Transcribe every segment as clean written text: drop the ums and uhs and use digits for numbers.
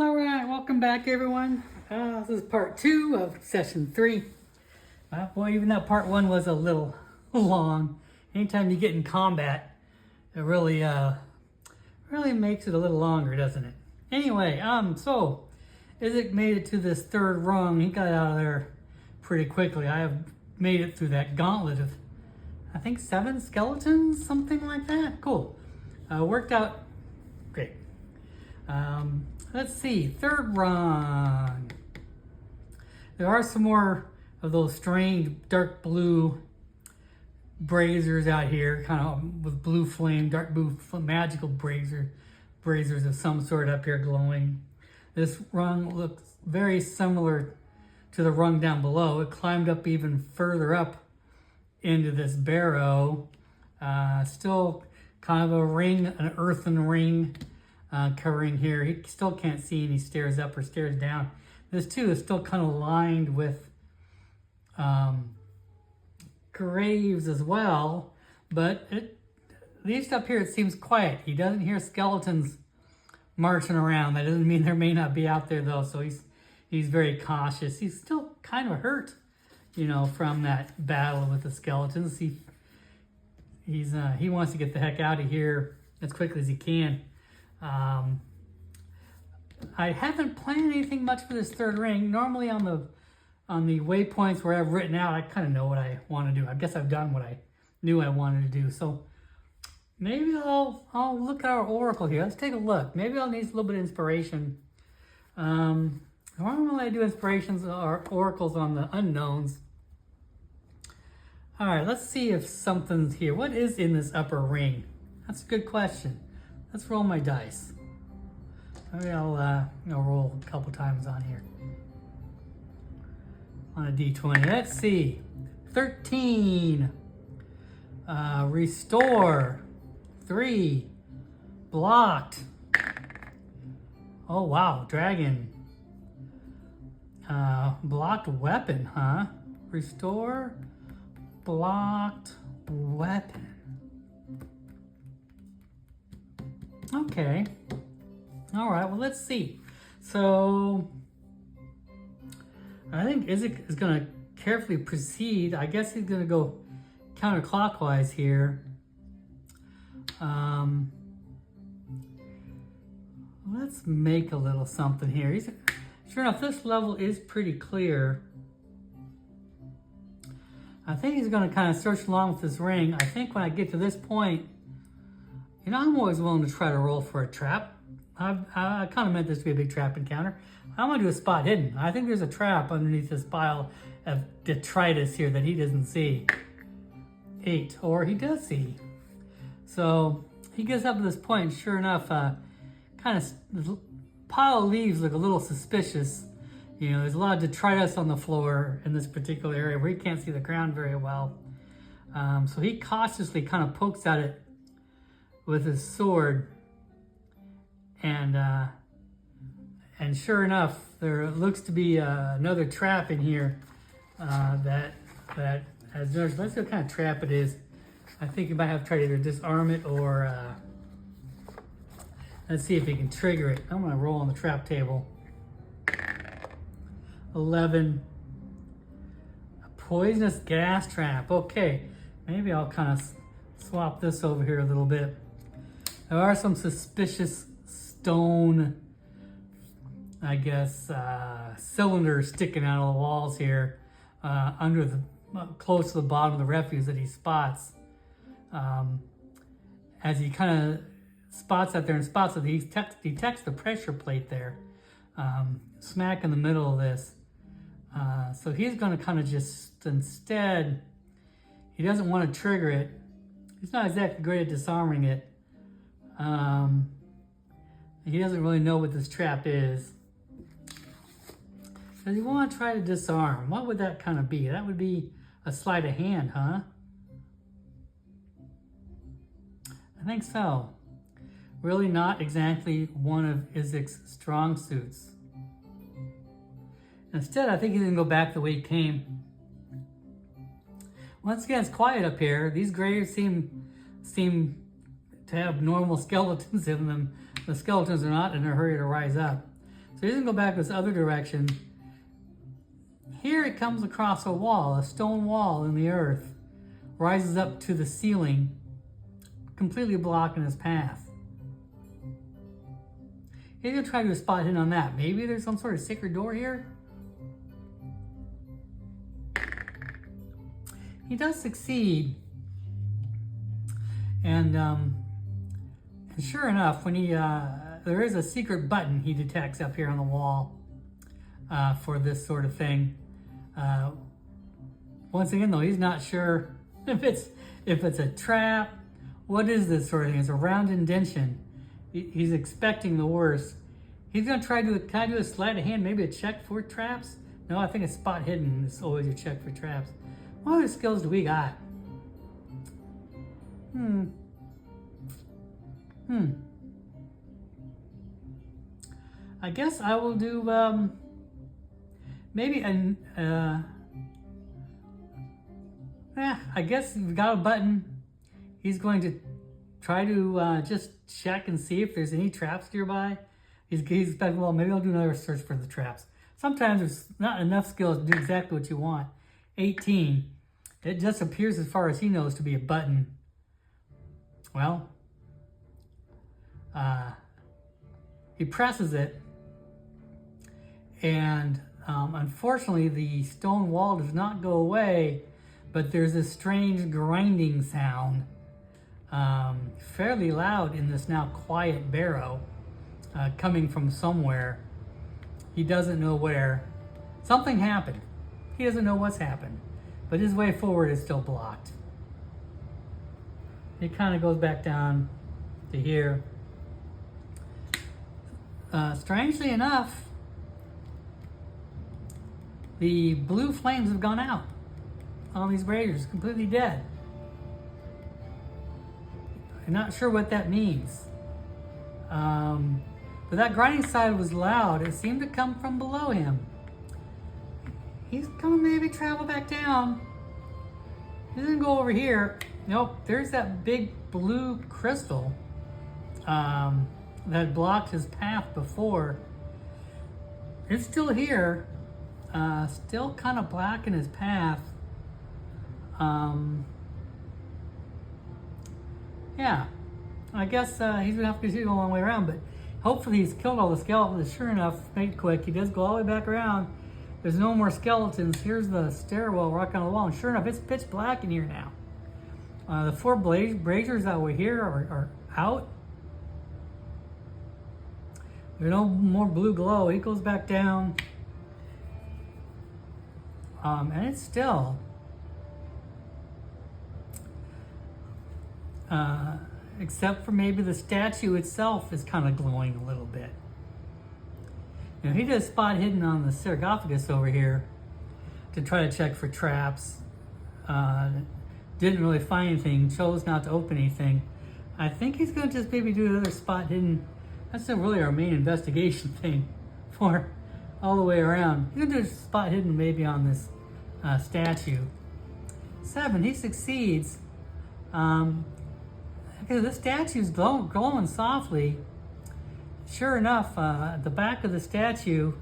All right, welcome back, everyone. This is part 2 of session 3. Boy, even though part 1 was a little long, anytime you get in combat, it really makes it a little longer, doesn't it? Anyway, so Isaac made it to this third rung. He got out of there pretty quickly. I have made it through that gauntlet of, I think, 7 skeletons, something like that. Cool. Worked out great. Let's see, third rung. There are some more of those strange dark blue braziers out here, kind of with blue flame, dark blue magical braziers of some sort up here glowing. This rung looks very similar to the rung down below. It climbed up even further up into this barrow. Still kind of a ring, an earthen ring. Covering here. He still can't see and he stares up or stares down. This too is still kind of lined with graves as well, but at least up here it seems quiet. He doesn't hear skeletons marching around. That doesn't mean there may not be out there though, so he's very cautious. He's still kind of hurt, from that battle with the skeletons. He wants to get the heck out of here as quickly as he can. I haven't planned anything much for this third ring. Normally on the waypoints where I've written out, I kind of know what I want to do. I guess I've done what I knew I wanted to do. So maybe I'll look at our oracle here. Let's take a look. Maybe I'll need a little bit of inspiration. Normally I do inspirations or oracles on the unknowns. All right, let's see if something's here. What is in this upper ring? That's a good question. Let's roll my dice. Maybe I'll roll a couple times on here. On a d20. Let's see. 13. Restore. 3. Blocked. Oh, wow. Dragon. Blocked weapon, huh? Restore. Blocked weapon. Okay. All right, well, let's see. So I think Isaac is going to carefully proceed. I guess he's going to go counterclockwise here. Let's make a little something here. Sure enough, this level is pretty clear. I think he's going to kind of search along with this ring. I think when I get to this point, I'm always willing to try to roll for a trap. I kind of meant this to be a big trap encounter. I'm going to do a spot hidden. I think there's a trap underneath this pile of detritus here that he doesn't see. 8, or he does see. So he gets up to this point, and sure enough, the pile of leaves look a little suspicious. There's a lot of detritus on the floor in this particular area where he can't see the ground very well. So he cautiously kind of pokes at it with his sword, and sure enough, there looks to be another trap in here that has noticed. Let's see what kind of trap it is. I think you might have to try to either disarm it or let's see if you can trigger it. I'm going to roll on the trap table. 11. A poisonous gas trap. Okay, maybe I'll kind of swap this over here a little bit. There are some suspicious stone, I guess, cylinders sticking out of the walls here, close to the bottom of the refuse that he spots. As he kind of spots out there and spots it, he detects the pressure plate there, smack in the middle of this. So he's going to kind of just, instead, he doesn't want to trigger it. He's not exactly great at disarming it. He doesn't really know what this trap is. Does he want to try to disarm? What would that kind of be? That would be a sleight of hand, huh? I think so. Really not exactly one of Isaac's strong suits. Instead, I think he's going to go back the way he came. Once again, it's quiet up here. These graves seem to have normal skeletons in them. The skeletons are not in a hurry to rise up. So he's gonna go back this other direction. Here it comes across a wall, a stone wall in the earth, rises up to the ceiling, completely blocking his path. He's gonna try to spot hidden on that. Maybe there's some sort of secret door here? He does succeed. And sure enough, when he there is a secret button he detects up here on the wall for this sort of thing. Once again, though, he's not sure if it's a trap. What is this sort of thing? It's a round indention. He's expecting the worst. He's gonna try to kind of do a sleight of hand, maybe a check for traps. No, I think it's spot hidden. It's always a check for traps. What other skills do we got? I guess I will do maybe I guess we've got a button. He's going to try to just check and see if there's any traps nearby. He's expecting, well, maybe I'll do another search for the traps. Sometimes there's not enough skills to do exactly what you want. 18. It just appears, as far as he knows, to be a button. Well, he presses it, and unfortunately the stone wall does not go away, but there's a strange grinding sound, fairly loud in this now quiet barrow, coming from somewhere. He doesn't know where. Something happened. He doesn't know what's happened, but his way forward is still blocked. It kind of goes back down to here. Strangely enough, the blue flames have gone out on these braziers, completely dead. I'm not sure what that means. But that grinding sound was loud. It seemed to come from below him. He's gonna maybe travel back down. He's gonna go over here. Nope, there's that big blue crystal that blocked his path before. It's still here, still kind of blocking his path. Yeah, I guess he's gonna have to continue a long way around, but hopefully he's killed all the skeletons. Sure enough, make it quick, he does go all the way back around. There's no more skeletons. Here's the stairwell right on the wall, and sure enough, it's pitch black in here now. The 4 braziers that were here are out. There's no more blue glow. He goes back down. And it's still, except for maybe the statue itself is kind of glowing a little bit. You know, he did a spot hidden on the sarcophagus over here to try to check for traps. Didn't really find anything, chose not to open anything. I think he's gonna just maybe do another spot hidden. That's not really our main investigation thing for all the way around. He's gonna do a spot hidden maybe on this statue. 7, he succeeds. Because the statue's glowing softly. Sure enough, at the back of the statue,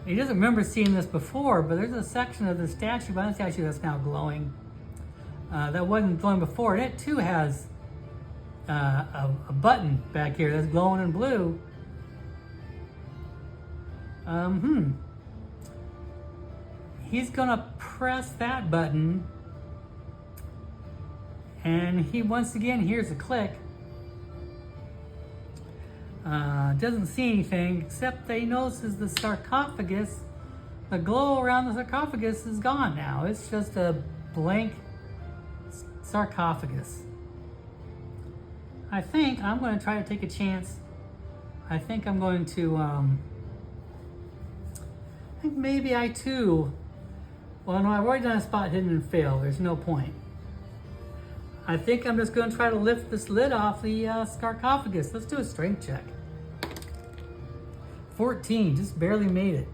he doesn't remember seeing this before, but there's a section of the statue by the statue that's now glowing. That wasn't glowing before. And it too has a button back here that's glowing in blue. He's gonna press that button, and he once again hears a click. Doesn't see anything, except that he notices the sarcophagus. The glow around the sarcophagus is gone now. It's just a blank sarcophagus. I think I'm going to try to take a chance. I think I'm going to, I think maybe I too, well, no, I've already done a spot hidden and failed. There's no point. I think I'm just going to try to lift this lid off the sarcophagus. Let's do a strength check. 14, just barely made it.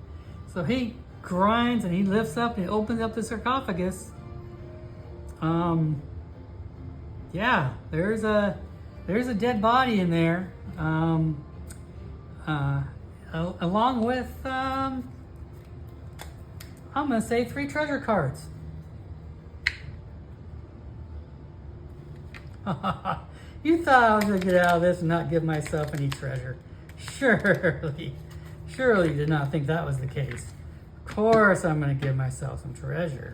So he grinds and he lifts up and he opens up the sarcophagus. Yeah, there's a dead body in there. along with, I'm going to say 3 treasure cards. You thought I was going to get out of this and not give myself any treasure. Surely did not think that was the case. Of course I'm going to give myself some treasure.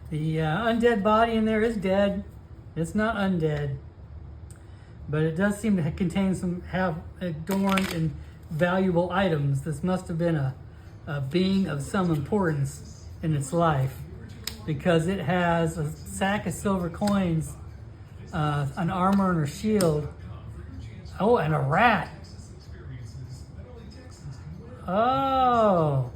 The undead body in there is dead. It's not undead. But it does seem to have adorned and valuable items. This must have been a being of some importance in its life, because it has a sack of silver coins, an armor and a shield. Oh, and a rat. Oh.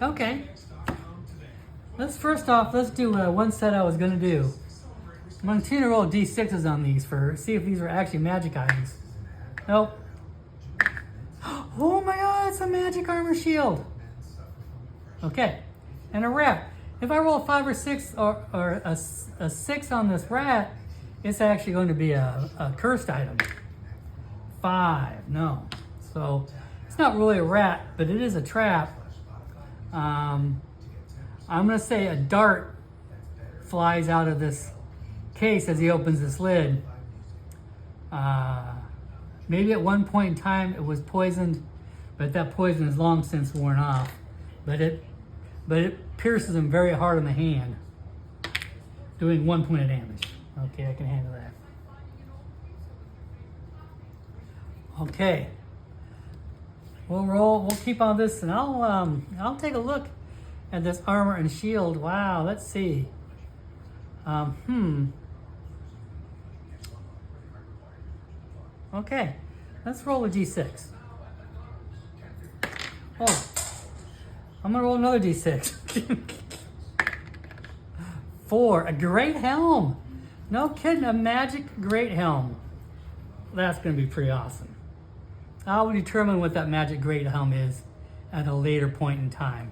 Okay. Let's do one set I was going to do. I'm going to roll D6s on these see if these are actually magic items. Nope. Oh my god, it's a magic armor shield. Okay. And a rat. If I roll a 5 or 6 or a 6 on this rat, it's actually going to be a cursed item. 5, no. So it's not really a rat, but it is a trap. I'm going to say a dart flies out of this case as he opens this lid. Maybe at one point in time it was poisoned, but that poison is long since worn off. But it pierces him very hard on the hand, doing 1 point of damage. Okay, I can handle that. Okay. We'll keep on this, and I'll take a look at this armor and shield. Wow, let's see. Okay, let's roll a d6. Oh, I'm gonna roll another d6. 4, a great helm. No kidding, a magic great helm. That's gonna be pretty awesome. I will determine what that magic great helm is at a later point in time.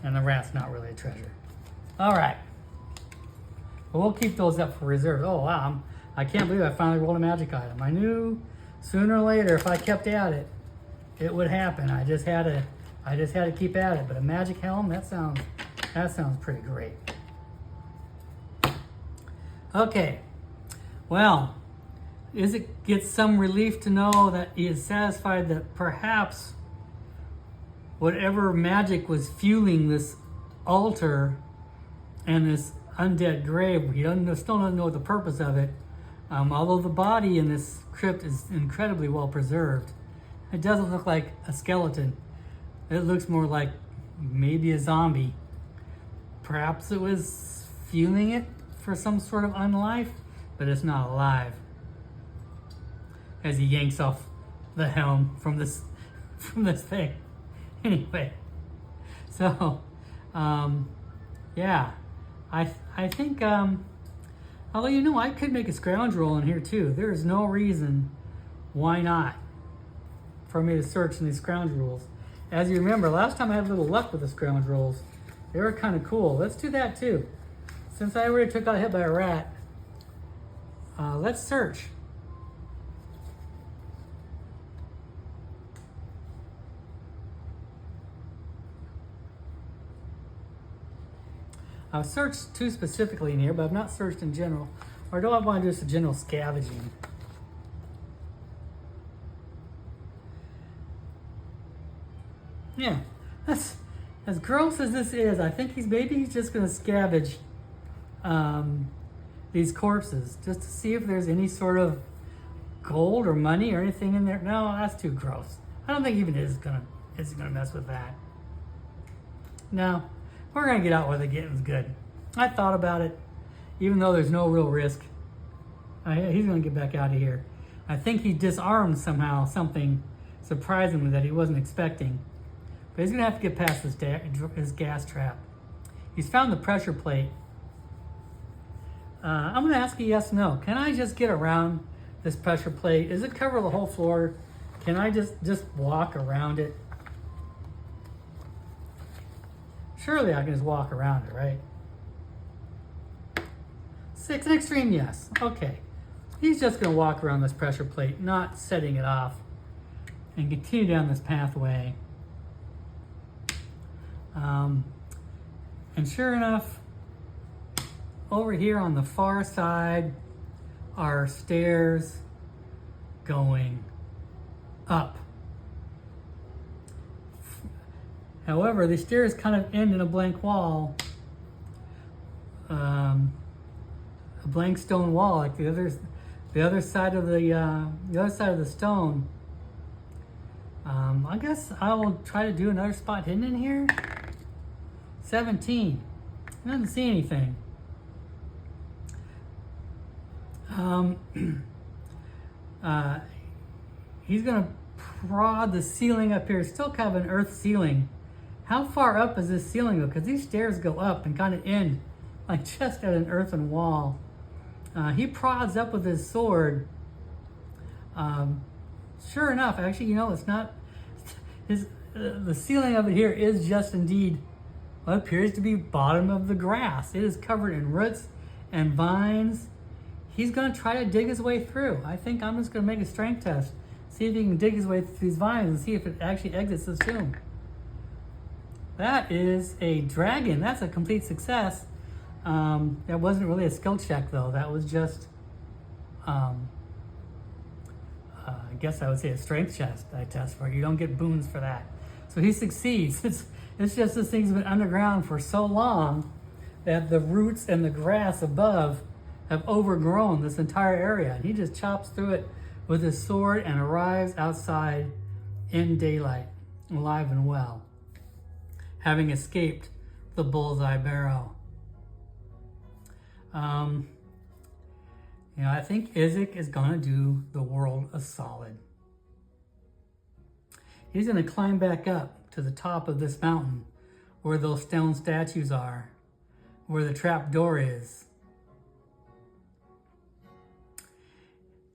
And the rat's not really a treasure. All right. Well, we'll keep those up for reserve. Oh, wow. I can't believe I finally rolled a magic item. I knew sooner or later, if I kept at it, it would happen. I just had to keep at it. But a magic helm, that sounds pretty great. Okay. Well, it gets some relief to know that he is satisfied that perhaps whatever magic was fueling this altar and this undead grave, he still doesn't know the purpose of it. Although the body in this crypt is incredibly well preserved, it doesn't look like a skeleton. It looks more like maybe a zombie. Perhaps it was fueling it for some sort of unlife, but it's not alive. As he yanks off the helm from this thing. Anyway, so yeah, I think although I could make a scrounge roll in here too. There is no reason why not for me to search in these scrounge rolls. As you remember, last time I had a little luck with the scrounge rolls. They were kind of cool. Let's do that too. Since I already got hit by a rat, let's search. I've searched too specifically in here, but I've not searched in general. Or do I want to do some general scavenging? Yeah, that's as gross as this is. I think he's just going to scavenge these corpses just to see if there's any sort of gold or money or anything in there. No, that's too gross. I don't think even is gonna mess with that. No. We're going to get out where the getting's good. I thought about it, even though there's no real risk. He's going to get back out of here. I think he disarmed somehow something surprisingly that he wasn't expecting. But he's going to have to get past his gas trap. He's found the pressure plate. I'm going to ask you yes, no. Can I just get around this pressure plate? Does it cover the whole floor? Can I just walk around it? Surely I can just walk around it, right? 6, an extreme yes. Okay. He's just going to walk around this pressure plate, not setting it off, and continue down this pathway. And sure enough, over here on the far side are stairs going up. However, the stairs kind of end in a blank wall, a blank stone wall, like the other side of the stone. I guess I will try to do another spot hidden in here. 17. I didn't see anything. He's gonna prod the ceiling up here. It's still kind of an earth ceiling. How far up is this ceiling though? Because these stairs go up and kind of end like just at an earthen wall. He prods up with his sword. Sure enough, actually, you know, it's not the ceiling of it here is just indeed what appears to be bottom of the grass. It is covered in roots and vines. He's going to try to dig his way through. I think I'm just going to make a strength test. See if he can dig his way through these vines and see if it actually exits the tomb. That is a dragon. That's a complete success. That wasn't really a skill check though. That was just, I guess I would say a strength test for it. You don't get boons for that. So he succeeds. It's just this thing's been underground for so long that the roots and the grass above have overgrown this entire area. And he just chops through it with his sword and arrives outside in daylight, alive and well, having escaped the bullseye barrow. You know, I think Isaac is gonna do the world a solid. He's gonna climb back up to the top of this mountain where those stone statues are, where the trap door is.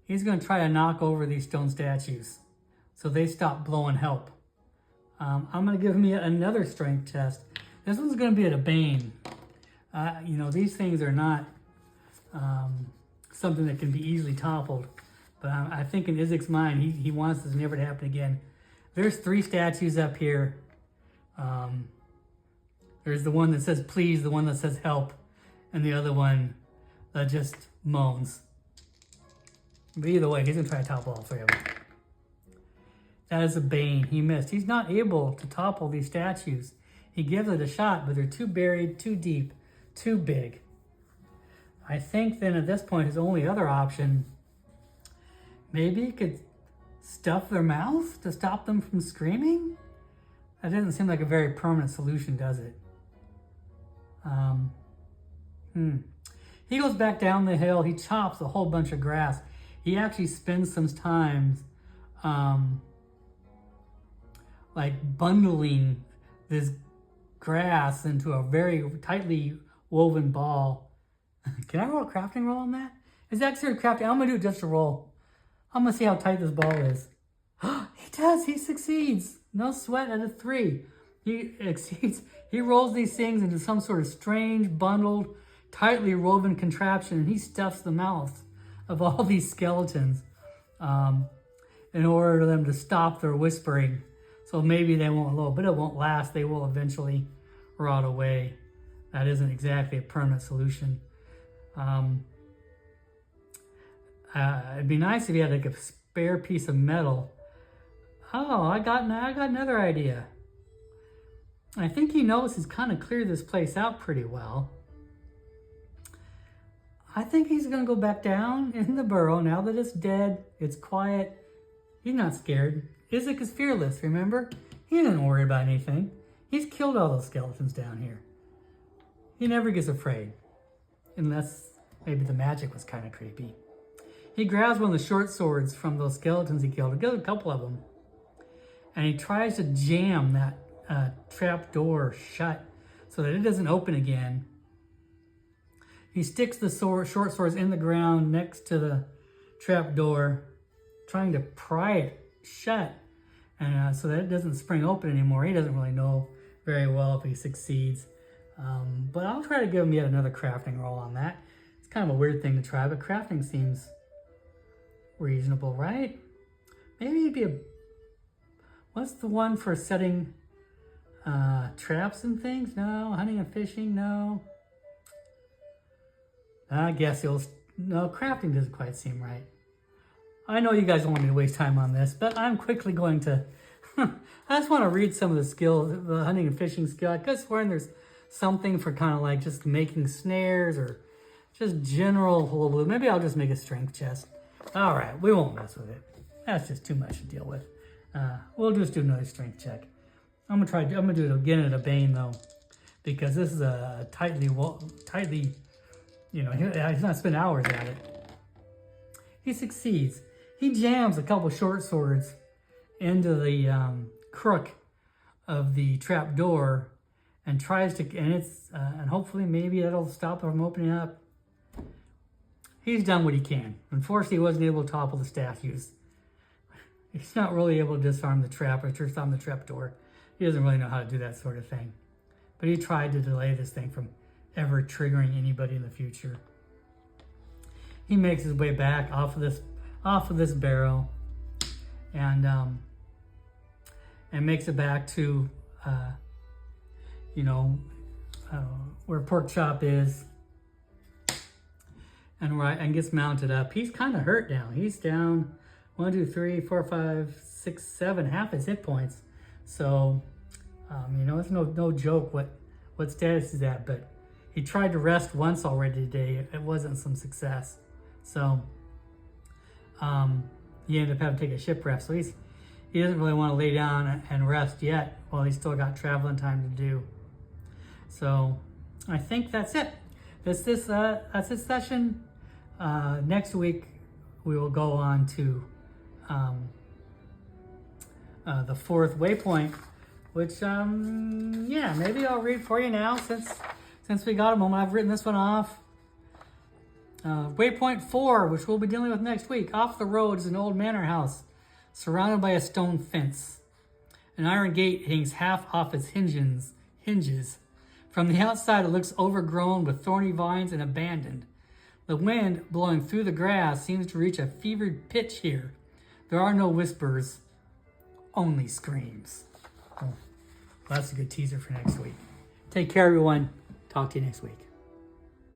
He's gonna try to knock over these stone statues so they stop blowing help. I'm gonna give him yet another strength test. This one's gonna be at a Bane. You know, these things are not something that can be easily toppled. But I think in Isaac's mind, he wants this never to happen again. There's 3 statues up here. There's the one that says please, the one that says help, and the other one that just moans. But either way, he's gonna try to topple all 3 of them. That is a Bane. He missed. He's not able to topple these statues. He gives it a shot, but they're too buried, too deep, too big. I think then at this point, his only other option, maybe he could stuff their mouths to stop them from screaming? That doesn't seem like a very permanent solution, does it? He goes back down the hill. He chops a whole bunch of grass. He actually spends some time like bundling this grass into a very tightly woven ball. Can I roll a crafting roll on that? Is that considered crafting? I'm gonna do just a roll. I'm gonna see how tight this ball is. He does, he succeeds. No sweat at a 3. He exceeds, he rolls these things into some sort of strange, bundled, tightly woven contraption, and he stuffs the mouths of all these skeletons in order for them to stop their whispering. So maybe they won't blow, but it won't last. They will eventually rot away. That isn't exactly a permanent solution. It'd be nice if you had like a spare piece of metal. Oh, I got another idea. I think he knows he's kind of cleared this place out pretty well. I think he's gonna go back down in the burrow now that it's dead, it's quiet. He's not scared. Isaac is fearless, remember? He didn't worry about anything. He's killed all those skeletons down here. He never gets afraid. Unless maybe the magic was kind of creepy. He grabs one of the short swords from those skeletons he killed. He killed a couple of them. And he tries to jam that trap door shut so that it doesn't open again. He sticks the short swords in the ground next to the trap door, trying to pry it shut, and so that it doesn't spring open anymore. He doesn't really know very well if he succeeds. But I'll try to give him yet another crafting roll on that. It's kind of a weird thing to try, but crafting seems reasonable, right? Maybe it'd be what's the one for setting traps and things? No. Hunting and fishing? No. I guess no, crafting doesn't quite seem right. I know you guys don't want me to waste time on this, but I'm quickly going to, I just want to read some of the skills, the hunting and fishing skill. I guess when there's something for kind of like just making snares or just general hullabaloo. Maybe I'll just make a strength chest. All right, we won't mess with it. That's just too much to deal with. We'll just do another strength check. I'm gonna do it again at a Bane though, because this is a tightly, you know, he's not spent hours at it. He succeeds. He jams a couple short swords into the crook of the trap door and tries to, and hopefully maybe that'll stop it from opening up. He's done what he can. Unfortunately, he wasn't able to topple the staff use. He's not really able to disarm the trap or disarm the trap door. He doesn't really know how to do that sort of thing. But he tried to delay this thing from ever triggering anybody in the future. He makes his way back off of this barrel, and makes it back to where pork chop is, and gets mounted up. He's kind of hurt now. He's down 1, 2, 3, 4, 5, 6, 7, half his hit points. So it's no joke what status he's at, but he tried to rest once already today. It wasn't some success. So he ended up having to take a ship rest. So he doesn't really want to lay down and rest yet while he's still got traveling time to do. So I think that's it. That's this session. Next week we will go on to the 4th waypoint, which maybe I'll read for you now since we got a moment. I've written this one off. Waypoint 4, which we'll be dealing with next week. Off the road is an old manor house surrounded by a stone fence. An iron gate hangs half off its hinges. From the outside, it looks overgrown with thorny vines and abandoned. The wind blowing through the grass seems to reach a fevered pitch here. There are no whispers, only screams. Oh, well, that's a good teaser for next week. Take care, everyone. Talk to you next week.